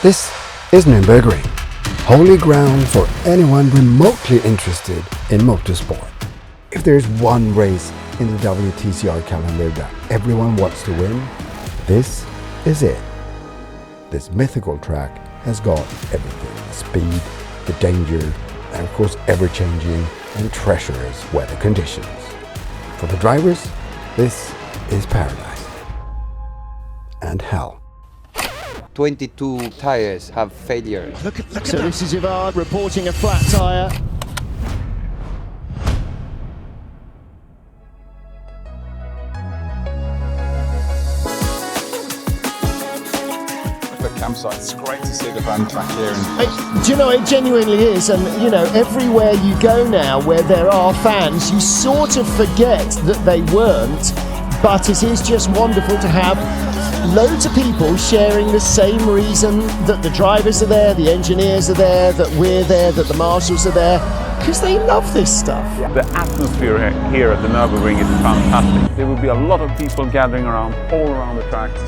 This is Nürburgring, holy ground for anyone remotely interested in motorsport. If there's one race in the WTCR calendar that everyone wants to win, this is it. This mythical track has got everything: the speed, the danger, and of course ever-changing and treacherous weather conditions. For the drivers, this is paradise and hell. 22 tires have failure. Look at this is Ivan reporting a flat tyre. The campsite, it's great to see the van track here. Do you know, it genuinely is, and you know, everywhere you go now where there are fans, you sort of forget that they weren't, but it is just wonderful to have loads of people sharing the same reason that the drivers are there, the engineers are there, that we're there, that the marshals are there, because they love this stuff. The atmosphere here at the Nürburgring is fantastic. There will be a lot of people gathering around, all around the tracks.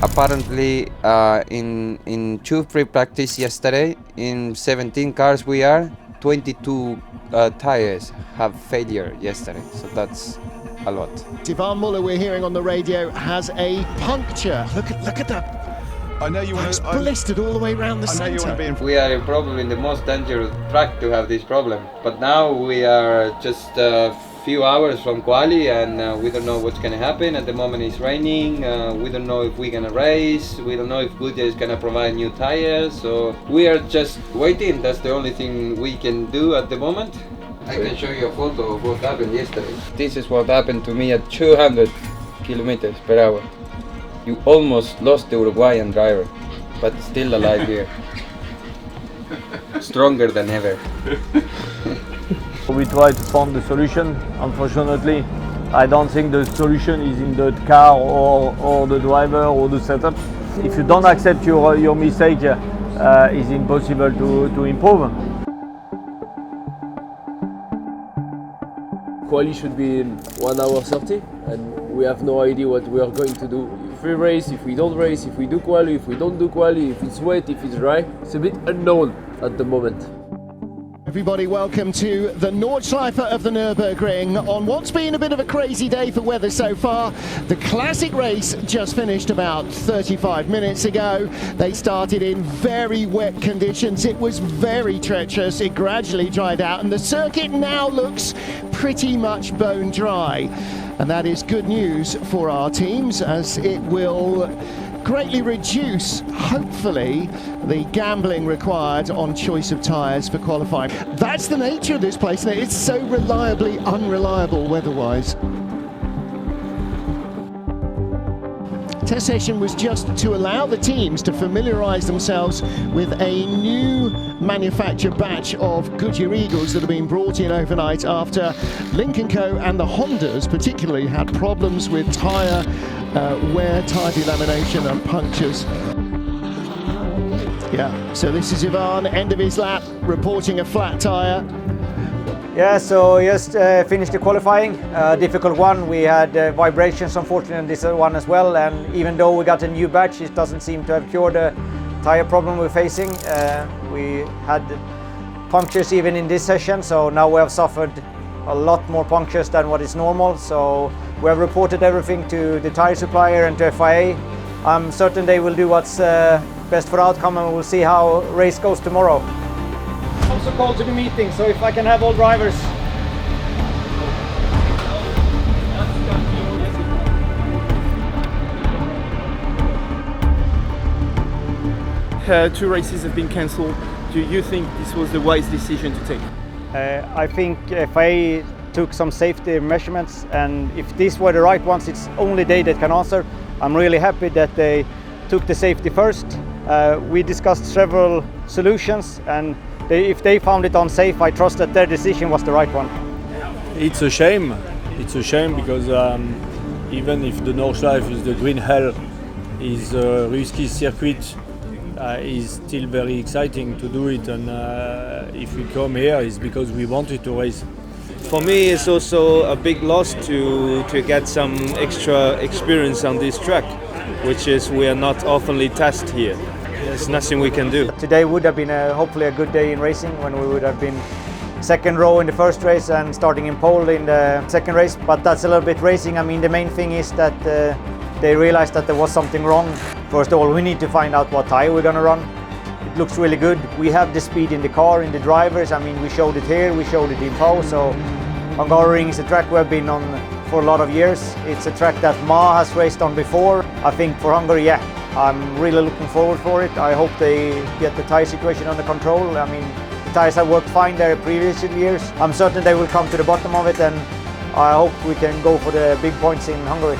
Apparently, in two free practice yesterday, in 17 cars 22 tires have failure yesterday, so that's a lot. Ivan Muller, we're hearing on the radio, has a puncture. Look at that. I know you want It's to. blistered all the way around the centre. We are probably in the most dangerous track to have this problem, but now we are just a few hours from quali and we don't know what's going to happen. At the moment it's raining, we don't know if we're going to race, we don't know if Goodyear is going to provide new tires, so we are just waiting. That's the only thing we can do at the moment. I can show you a photo of what happened yesterday. This is what happened to me at 200 kilometers per hour. You almost lost the Uruguayan driver, but still alive here. Stronger than ever. We try to find the solution. Unfortunately, I don't think the solution is in the car or the driver or the setup. If you don't accept your mistake, it's impossible to improve. Quali should be in 1 hour 30 and we have no idea what we are going to do. If we race, if we don't race, if we do quali, if we don't do quali, if it's wet, if it's dry. It's a bit unknown at the moment. Everybody, welcome to the Nordschleife of the Nürburgring on what's been a bit of a crazy day for weather so far. The classic race just finished about 35 minutes ago. They started in very wet conditions. It was very treacherous. It gradually dried out and the circuit now looks pretty much bone dry. And that is good news for our teams, as it will greatly reduce, hopefully, the gambling required on choice of tyres for qualifying. That's the nature of this place, and it's so reliably unreliable weather-wise. Test session was just to allow the teams to familiarise themselves with a new manufactured batch of Goodyear Eagles that have been brought in overnight after Lynk & Co and the Hondas particularly had problems with tyre wear, tyre delamination and punctures. Yeah, so this is Ivan, end of his lap, reporting a flat tyre. Yeah, so just finished the qualifying, difficult one. We had vibrations, unfortunately, in this one as well, and even though we got a new batch, it doesn't seem to have cured the tire problem we're facing. We had punctures even in this session, so now we have suffered a lot more punctures than what is normal. So we have reported everything to the tire supplier and to FIA. I'm certain they will do what's best for the outcome, and we'll see how race goes tomorrow. Also called to the meeting, so if I can have all drivers. Two races have been cancelled. Do you think this was the wise decision to take? I think FIA took some safety measurements, and if these were the right ones, it's only they that can answer. I'm really happy that they took the safety first. We discussed several solutions, and If they found it unsafe, I trust that their decision was the right one. It's a shame. It's a shame because even if the Nordschleife is the green hell, is a risky circuit, is still very exciting to do it, and if we come here, it's because we wanted to race. For me, it's also a big loss to get some extra experience on this track, which is we are not oftenly tested here. There's nothing we can do. Today would have been hopefully a good day in racing, when we would have been second row in the first race and starting in pole in the second race, but that's a little bit racing. I mean, the main thing is that they realized that there was something wrong. First of all, we need to find out what tyre we're going to run. It looks really good. We have the speed in the car, in the drivers. I mean, we showed it here, we showed it in Pau. So Nürburgring is a track we've been on for a lot of years. It's a track that Ma has raced on before. I think for Hungary, yeah, I'm really looking forward for it. I hope they get the tyre situation under control. I mean, the tyres have worked fine there previous years. I'm certain they will come to the bottom of it, and I hope we can go for the big points in Hungary.